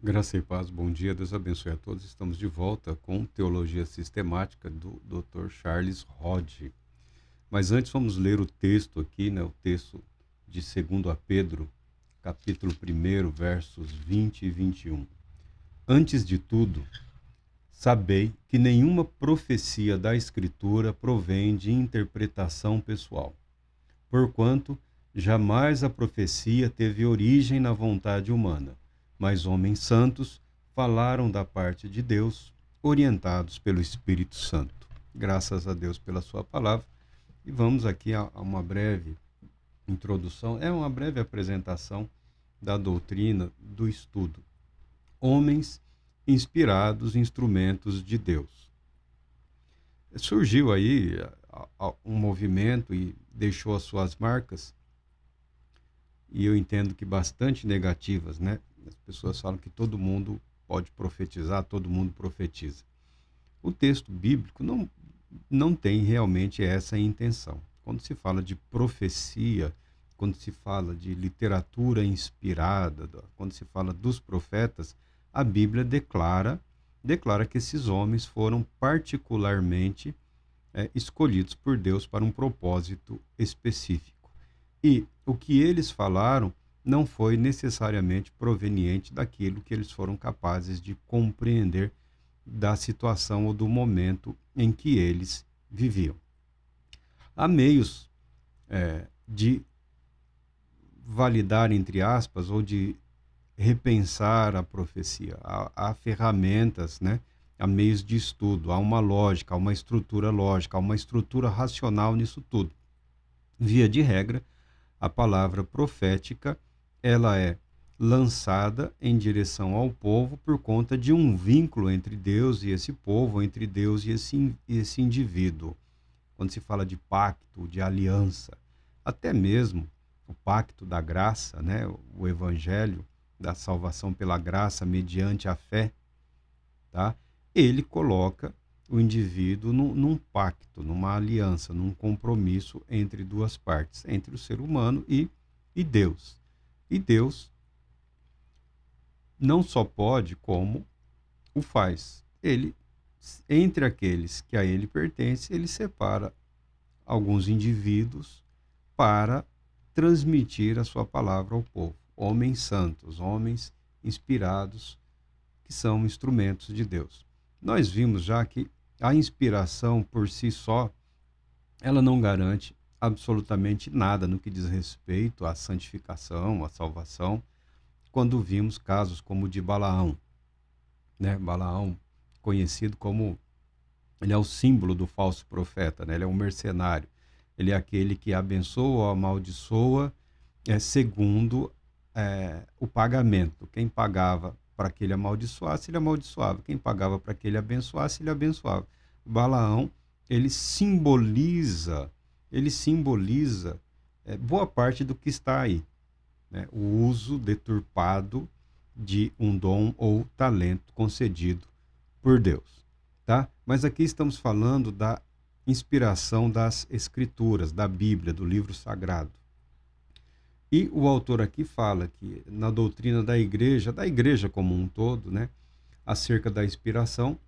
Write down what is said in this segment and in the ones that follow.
Graça e paz, bom dia, Deus abençoe a todos. Estamos de volta com Teologia Sistemática do Dr. Charles Hodge. Mas antes vamos ler o texto aqui, o texto de 2 Pedro, capítulo 1, versos 20 e 21. Antes de tudo, sabei que nenhuma profecia da Escritura provém de interpretação pessoal, porquanto jamais a profecia teve origem na vontade humana, mas homens santos falaram da parte de Deus, orientados pelo Espírito Santo. Graças a Deus pela sua palavra. E vamos aqui a uma breve introdução, uma breve apresentação da doutrina do estudo. Homens inspirados, instrumentos de Deus. Surgiu aí um movimento e deixou as suas marcas, e eu entendo que bastante negativas, né? As pessoas falam que todo mundo pode profetizar, todo mundo profetiza. O texto bíblico não tem realmente essa intenção. Quando se fala de profecia, quando se fala de literatura inspirada, quando se fala dos profetas, a Bíblia declara que esses homens foram particularmente escolhidos por Deus para um propósito específico. E o que eles falaram não foi necessariamente proveniente daquilo que eles foram capazes de compreender da situação ou do momento em que eles viviam. Há meios de validar, entre aspas, ou de repensar a profecia. Há ferramentas, né? Há meios de estudo, há uma lógica, há uma estrutura lógica, há uma estrutura racional nisso tudo. Via de regra, a palavra profética, ela é lançada em direção ao povo por conta de um vínculo entre Deus e esse povo, entre Deus e esse indivíduo. Quando se fala de pacto, de aliança, até mesmo o pacto da graça, né? O evangelho da salvação pela graça mediante a fé, tá? Ele coloca o indivíduo num pacto, numa aliança, num compromisso entre duas partes, entre o ser humano e Deus. E Deus não só pode, como o faz. Ele, entre aqueles que a ele pertencem, ele separa alguns indivíduos para transmitir a sua palavra ao povo. Homens santos, homens inspirados, que são instrumentos de Deus. Nós vimos já que a inspiração por si só, ela não garante absolutamente nada no que diz respeito à santificação, à salvação, quando vimos casos como o de Balaão, né? Balaão, conhecido como, ele é o símbolo do falso profeta, né? Ele é um mercenário, ele é aquele que abençoa ou amaldiçoa segundo o pagamento. Quem pagava para que ele amaldiçoasse, ele amaldiçoava. Quem pagava para que ele abençoasse, ele abençoava. Balaão, ele simboliza boa parte do que está aí, né? O uso deturpado de um dom ou talento concedido por Deus, tá? Mas aqui estamos falando da inspiração das Escrituras, da Bíblia, do livro sagrado. E o autor aqui fala que na doutrina da igreja como um todo, né, acerca da inspiração,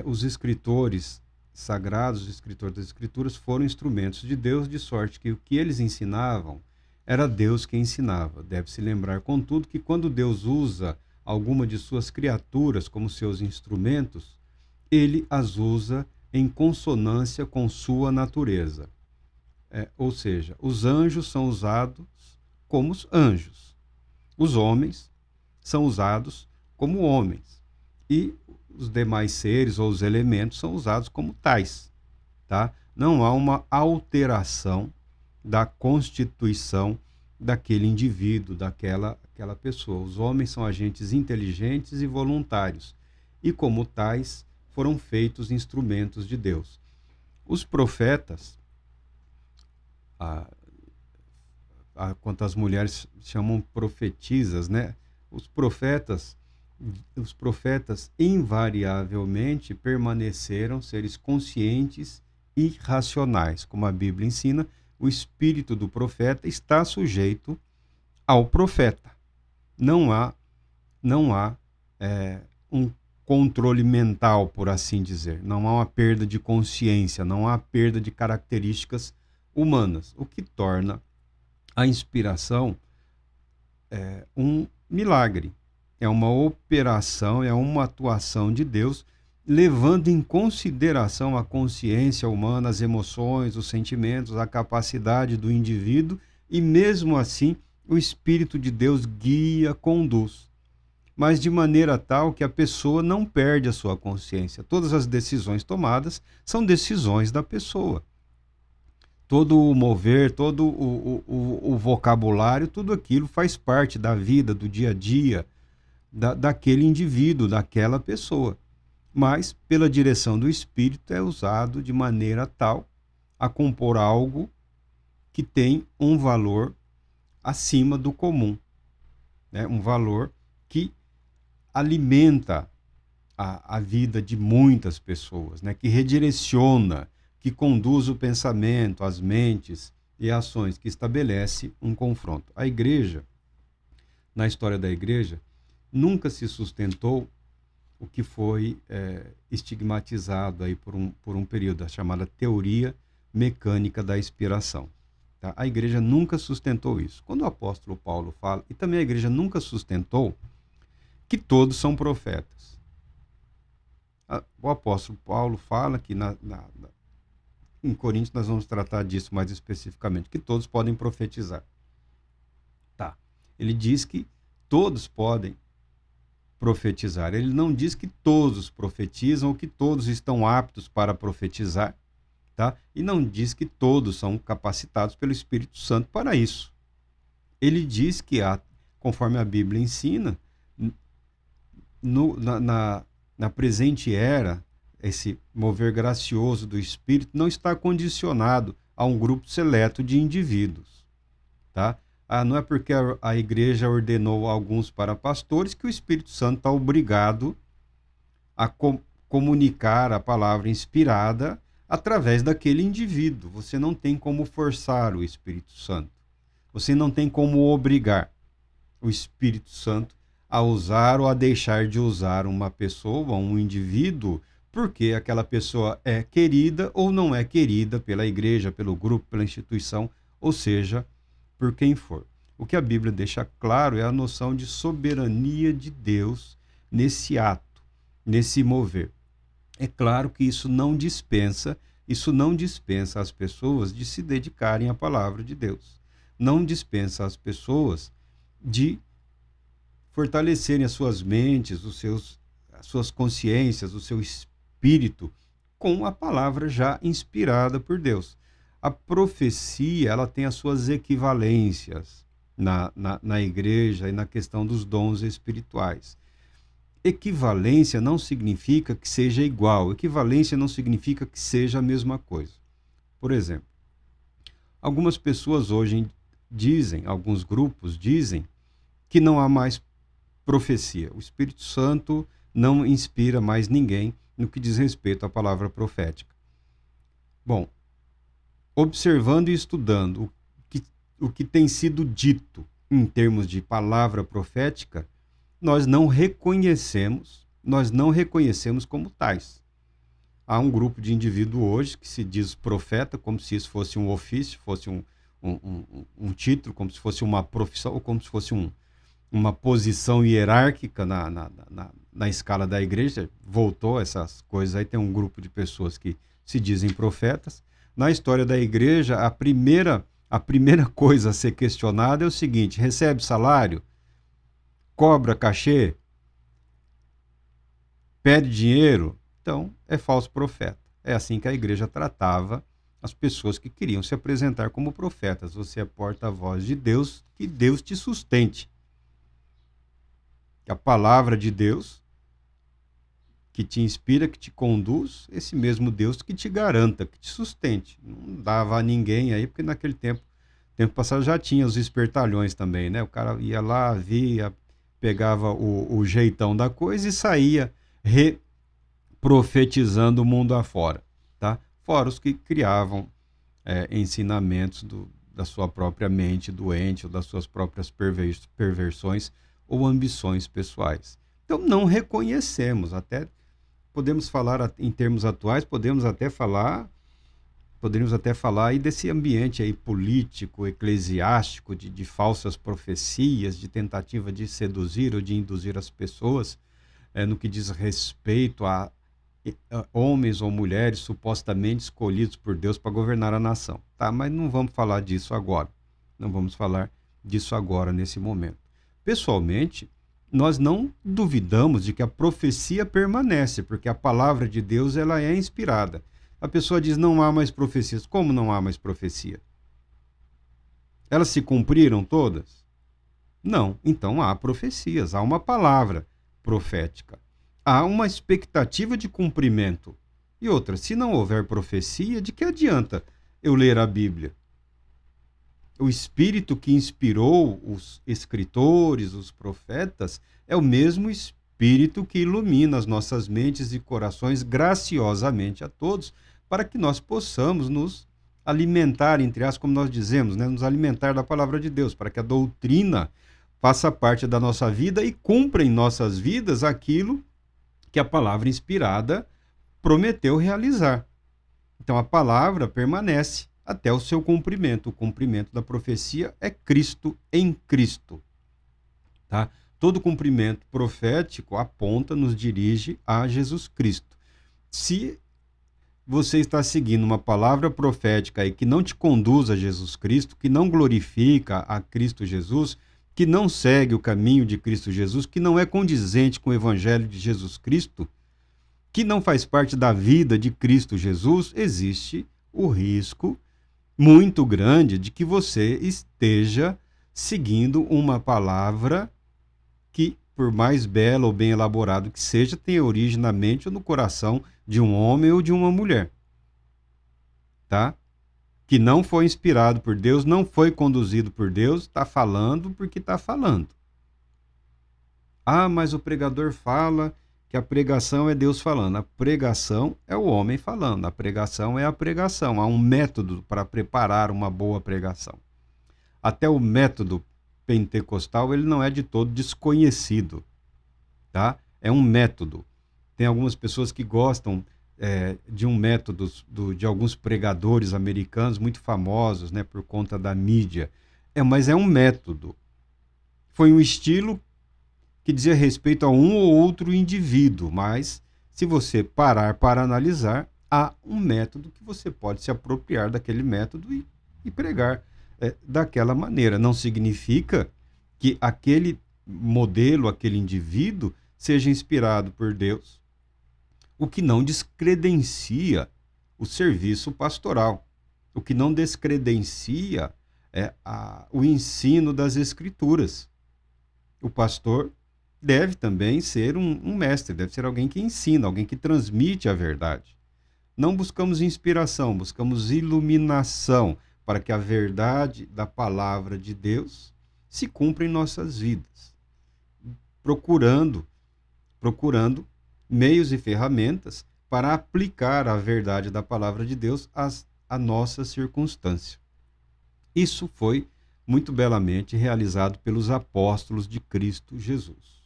os escritores sagrados, os escritores das Escrituras foram instrumentos de Deus, de sorte que o que eles ensinavam era Deus quem ensinava. Deve-se lembrar, contudo, que quando Deus usa alguma de suas criaturas como seus instrumentos, ele as usa em consonância com sua natureza. Ou seja, os anjos são usados como os anjos. Os homens são usados como homens. E os demais seres ou os elementos são usados como tais, tá? Não há uma alteração da constituição daquele indivíduo, daquela pessoa. Os homens são agentes inteligentes e voluntários, e como tais foram feitos instrumentos de Deus. Os profetas, quanto as mulheres chamam profetisas, né? Os profetas invariavelmente permaneceram seres conscientes e racionais. Como a Bíblia ensina, o espírito do profeta está sujeito ao profeta. Não há um controle mental, por assim dizer. Não há uma perda de consciência, não há perda de características humanas, o que torna a inspiração um milagre. É uma operação, é uma atuação de Deus, levando em consideração a consciência humana, as emoções, os sentimentos, a capacidade do indivíduo, e mesmo assim o Espírito de Deus guia, conduz, mas de maneira tal que a pessoa não perde a sua consciência. Todas as decisões tomadas são decisões da pessoa. Todo o mover, todo o vocabulário, tudo aquilo faz parte da vida, do dia a dia, daquele indivíduo, daquela pessoa. Mas, pela direção do Espírito, é usado de maneira tal a compor algo que tem um valor acima do comum, né? Um valor que alimenta a vida de muitas pessoas, né? Que redireciona, que conduz o pensamento, as mentes e ações, que estabelece um confronto. A igreja, na história da igreja, nunca se sustentou o que foi estigmatizado aí por um período, a chamada teoria mecânica da inspiração. Tá? A igreja nunca sustentou isso. Quando o apóstolo Paulo fala, e também a igreja nunca sustentou que todos são profetas. O apóstolo Paulo fala que em Coríntios nós vamos tratar disso mais especificamente, que todos podem profetizar. Tá. Ele diz que todos podem profetizar. Ele não diz que todos profetizam ou que todos estão aptos para profetizar, tá? E não diz que todos são capacitados pelo Espírito Santo para isso. Ele diz que conforme a Bíblia ensina, na presente era, esse mover gracioso do Espírito não está condicionado a um grupo seleto de indivíduos, tá? Não é porque a igreja ordenou alguns para pastores que o Espírito Santo está obrigado a comunicar a palavra inspirada através daquele indivíduo. Você não tem como forçar o Espírito Santo. Você não tem como obrigar o Espírito Santo a usar ou a deixar de usar uma pessoa, um indivíduo, porque aquela pessoa é querida ou não é querida pela igreja, pelo grupo, pela instituição, ou seja, por quem for. O que a Bíblia deixa claro é a noção de soberania de Deus nesse ato, nesse mover. É claro que isso não dispensa as pessoas de se dedicarem à palavra de Deus. Não dispensa as pessoas de fortalecerem as suas mentes, as suas consciências, o seu espírito com a palavra já inspirada por Deus. A profecia, ela tem as suas equivalências na igreja e na questão dos dons espirituais. Equivalência não significa que seja igual, equivalência não significa que seja a mesma coisa. Por exemplo, algumas pessoas hoje dizem, alguns grupos dizem, que não há mais profecia. O Espírito Santo não inspira mais ninguém no que diz respeito à palavra profética. Bom, observando e estudando o que tem sido dito em termos de palavra profética, nós não reconhecemos como tais. Há um grupo de indivíduos hoje que se diz profeta, como se isso fosse um ofício, fosse um título, como se fosse uma profissão, ou como se fosse uma posição hierárquica na escala da igreja. Voltou essas coisas aí, tem um grupo de pessoas que se dizem profetas. Na história da igreja, a primeira coisa a ser questionada é o seguinte: recebe salário? Cobra cachê? Pede dinheiro? Então, é falso profeta. É assim que a igreja tratava as pessoas que queriam se apresentar como profetas. Você é porta-voz de Deus, que Deus te sustente. Que a palavra de Deus, que te inspira, que te conduz, esse mesmo Deus que te garanta, que te sustente. Não dava a ninguém aí, porque naquele tempo passado já tinha os espertalhões também, né? O cara ia lá, via, pegava o jeitão da coisa e saía profetizando o mundo afora, tá? Fora os que criavam ensinamentos da sua própria mente doente ou das suas próprias perversões ou ambições pessoais. Então, não reconhecemos. Até podemos falar em termos atuais, poderíamos até falar aí desse ambiente aí político, eclesiástico, de falsas profecias, de tentativa de seduzir ou de induzir as pessoas, no que diz respeito a homens ou mulheres supostamente escolhidos por Deus para governar a nação. Tá? Mas não vamos falar disso agora. Não vamos falar disso agora, nesse momento. Pessoalmente, nós não duvidamos de que a profecia permanece, porque a palavra de Deus ela é inspirada. A pessoa diz, não há mais profecias. Como não há mais profecia? Elas se cumpriram todas? Não. Então há profecias, há uma palavra profética. Há uma expectativa de cumprimento. E outra, se não houver profecia, de que adianta eu ler a Bíblia? O Espírito que inspirou os escritores, os profetas, é o mesmo Espírito que ilumina as nossas mentes e corações graciosamente a todos, para que nós possamos nos alimentar, entre aspas, como nós dizemos, né? Nos alimentar da palavra de Deus, para que a doutrina faça parte da nossa vida e cumpra em nossas vidas aquilo que a palavra inspirada prometeu realizar. Então a palavra permanece até o seu cumprimento. O cumprimento da profecia é Cristo em Cristo. Tá? Todo cumprimento profético aponta, nos dirige a Jesus Cristo. Se você está seguindo uma palavra profética aí que não te conduz a Jesus Cristo, que não glorifica a Cristo Jesus, que não segue o caminho de Cristo Jesus, que não é condizente com o evangelho de Jesus Cristo, que não faz parte da vida de Cristo Jesus, existe o risco muito grande de que você esteja seguindo uma palavra que, por mais bela ou bem elaborado que seja, tem origem na mente ou no coração de um homem ou de uma mulher, tá? Que não foi inspirado por Deus, não foi conduzido por Deus, está falando porque está falando. Ah, mas o pregador fala que a pregação é Deus falando. A pregação é o homem falando. A pregação é a pregação. Há um método para preparar uma boa pregação. Até o método pentecostal, ele não é de todo desconhecido, tá? É um método. Tem algumas pessoas que gostam de um método de alguns pregadores americanos muito famosos, né, por conta da mídia. Mas é um método. Foi um estilo que dizia respeito a um ou outro indivíduo, mas se você parar para analisar, há um método que você pode se apropriar daquele método e pregar daquela maneira. Não significa que aquele modelo, aquele indivíduo, seja inspirado por Deus, o que não descredencia o serviço pastoral, o que não descredencia o ensino das Escrituras. O pastor deve também ser um mestre, deve ser alguém que ensina, alguém que transmite a verdade. Não buscamos inspiração, buscamos iluminação para que a verdade da palavra de Deus se cumpra em nossas vidas. Procurando meios e ferramentas para aplicar a verdade da palavra de Deus à nossa circunstância. Isso foi muito belamente realizado pelos apóstolos de Cristo Jesus.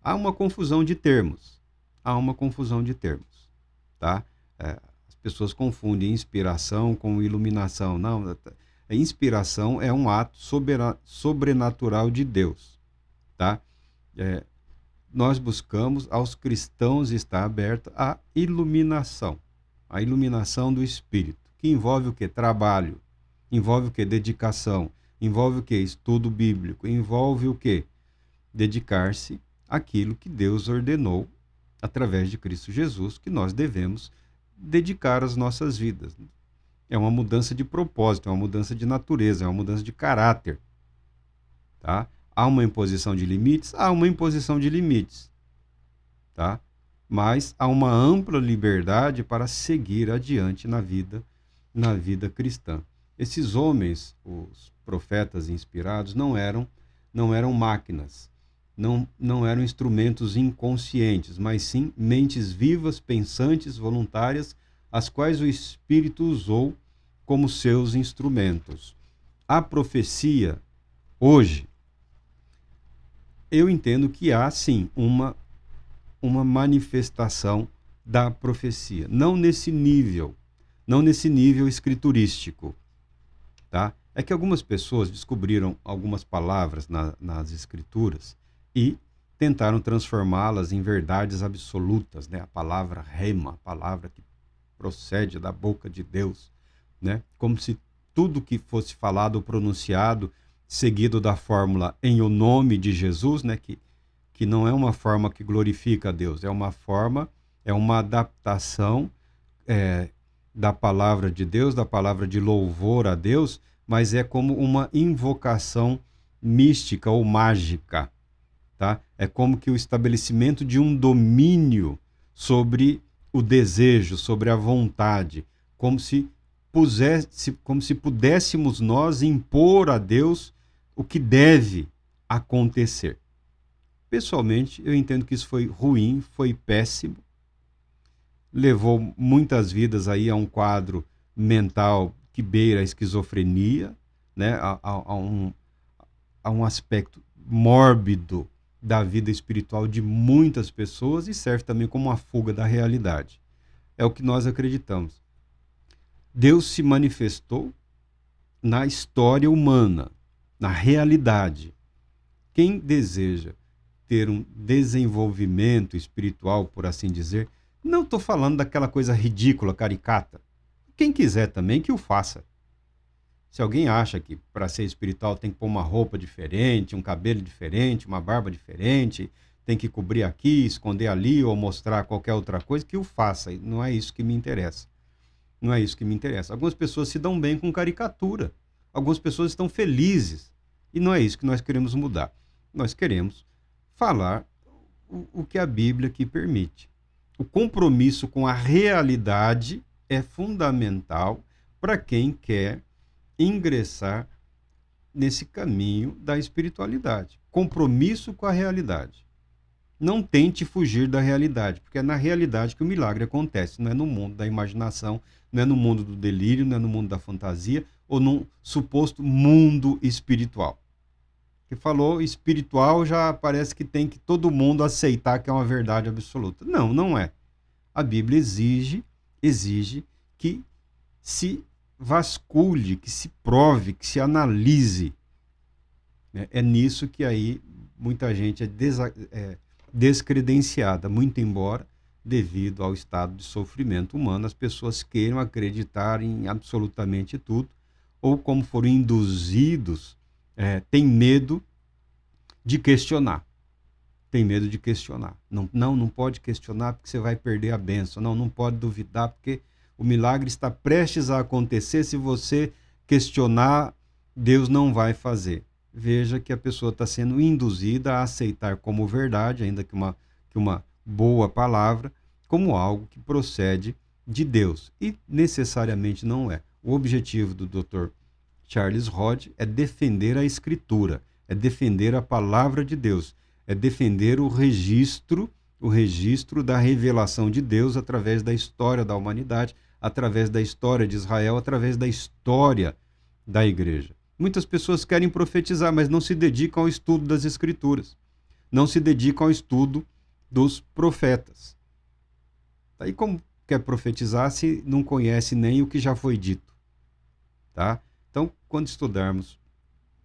Há uma confusão de termos. Tá? As pessoas confundem inspiração com iluminação. Não, a inspiração é um ato sobrenatural de Deus. Tá? Nós buscamos, aos cristãos está aberta a iluminação do Espírito, que envolve o quê? Trabalho, envolve o quê? Dedicação, envolve o quê? Estudo bíblico, envolve o quê? Dedicar-se àquilo que Deus ordenou através de Cristo Jesus, que nós devemos dedicar as nossas vidas. É uma mudança de propósito, é uma mudança de natureza, é uma mudança de caráter. Tá? Há uma imposição de limites? Há uma imposição de limites. Tá? Mas há uma ampla liberdade para seguir adiante na vida cristã. Esses homens, os profetas inspirados, não eram máquinas, não eram instrumentos inconscientes, mas sim mentes vivas, pensantes, voluntárias, as quais o Espírito usou como seus instrumentos. A profecia, hoje, eu entendo que há, sim, uma manifestação da profecia. Não nesse nível escriturístico, tá? É que algumas pessoas descobriram algumas palavras nas escrituras e tentaram transformá-las em verdades absolutas, né? A palavra rema, a palavra que procede da boca de Deus, né? Como se tudo que fosse falado ou pronunciado, seguido da fórmula em o nome de Jesus, né? Que não é uma forma que glorifica a Deus, é uma adaptação é, da palavra de Deus, da palavra de louvor a Deus, mas é como uma invocação mística ou mágica, tá? É como que o estabelecimento de um domínio sobre o desejo, sobre a vontade, como se pudéssemos nós impor a Deus o que deve acontecer. Pessoalmente, eu entendo que isso foi ruim, foi péssimo, levou muitas vidas aí a um quadro mental que beira a esquizofrenia, né? A um aspecto mórbido da vida espiritual de muitas pessoas e serve também como uma fuga da realidade. É o que nós acreditamos. Deus se manifestou na história humana, na realidade. Quem deseja ter um desenvolvimento espiritual, por assim dizer, não estou falando daquela coisa ridícula, caricata. Quem quiser também que o faça. Se alguém acha que para ser espiritual tem que pôr uma roupa diferente, um cabelo diferente, uma barba diferente, tem que cobrir aqui, esconder ali ou mostrar qualquer outra coisa, que o faça. Não é isso que me interessa. Não é isso que me interessa. Algumas pessoas se dão bem com caricatura. Algumas pessoas estão felizes. E não é isso que nós queremos mudar. Nós queremos falar o que a Bíblia aqui permite. O compromisso com a realidade é fundamental para quem quer ingressar nesse caminho da espiritualidade. Compromisso com a realidade. Não tente fugir da realidade, porque é na realidade que o milagre acontece, não é no mundo da imaginação, não é no mundo do delírio, não é no mundo da fantasia ou num suposto mundo espiritual. Que falou espiritual já parece que tem que todo mundo aceitar que é uma verdade absoluta. Não, não é. A Bíblia exige que se vasculhe, que se prove, que se analise. É nisso que aí muita gente é descredenciada, muito embora, devido ao estado de sofrimento humano, as pessoas queiram acreditar em absolutamente tudo, ou como foram induzidos, têm medo de questionar. Tem medo de questionar. Não pode questionar porque você vai perder a bênção. Não pode duvidar porque o milagre está prestes a acontecer. Se você questionar, Deus não vai fazer. Veja que a pessoa está sendo induzida a aceitar como verdade, ainda que uma boa palavra, como algo que procede de Deus. E necessariamente não é. O objetivo do Dr. Charles Hodge é defender a Escritura, é defender a palavra de Deus, é defender o registro da revelação de Deus através da história da humanidade, através da história de Israel, através da história da igreja. Muitas pessoas querem profetizar, mas não se dedicam ao estudo das Escrituras, não se dedicam ao estudo dos profetas. Aí como quer profetizar se não conhece nem o que já foi dito? Tá? Então, quando estudarmos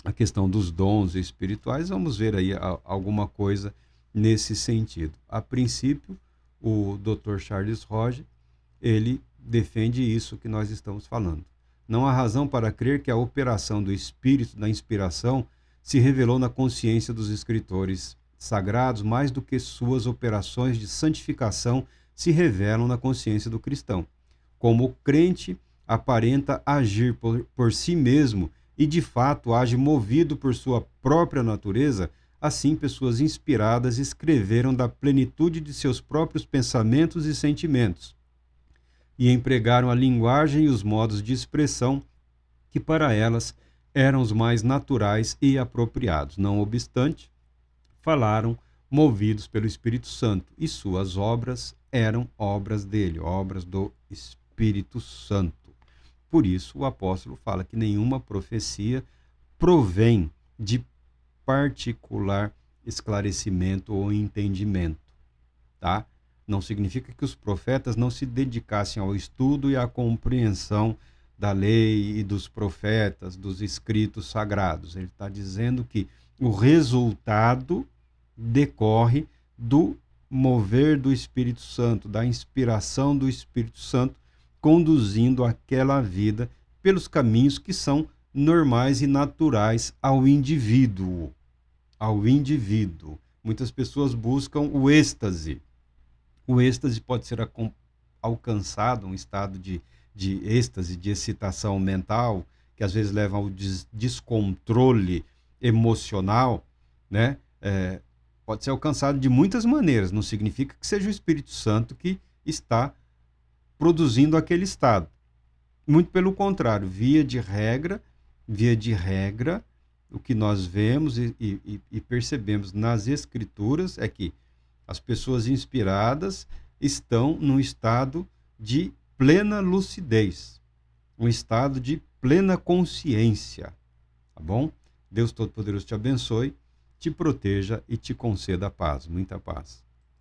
a questão dos dons espirituais, vamos ver aí alguma coisa nesse sentido. A princípio, o Dr. Charles Hodge, ele defende isso que nós estamos falando. Não há razão para crer que a operação do Espírito da inspiração se revelou na consciência dos escritores sagrados mais do que suas operações de santificação se revelam na consciência do cristão. Como o crente aparenta agir por si mesmo e de fato age movido por sua própria natureza, assim pessoas inspiradas escreveram da plenitude de seus próprios pensamentos e sentimentos e empregaram a linguagem e os modos de expressão que para elas eram os mais naturais e apropriados. Não obstante, falaram movidos pelo Espírito Santo e suas obras eram obras dele, obras do Espírito Santo. Por isso, o apóstolo fala que nenhuma profecia provém de particular esclarecimento ou entendimento, tá? Não significa que os profetas não se dedicassem ao estudo e à compreensão da lei e dos profetas, dos escritos sagrados. Ele está dizendo que o resultado decorre do mover do Espírito Santo, da inspiração do Espírito Santo, conduzindo aquela vida pelos caminhos que são normais e naturais ao indivíduo. Ao indivíduo. Muitas pessoas buscam o êxtase. O êxtase pode ser alcançado, um estado de êxtase, de excitação mental, que às vezes leva ao descontrole emocional, né? Pode ser alcançado de muitas maneiras, não significa que seja o Espírito Santo que está produzindo aquele estado. Muito pelo contrário, via de regra, o que nós vemos e percebemos nas Escrituras é que as pessoas inspiradas estão num estado de plena lucidez, um estado de plena consciência, tá bom? Deus Todo-Poderoso te abençoe, te proteja e te conceda paz, muita paz.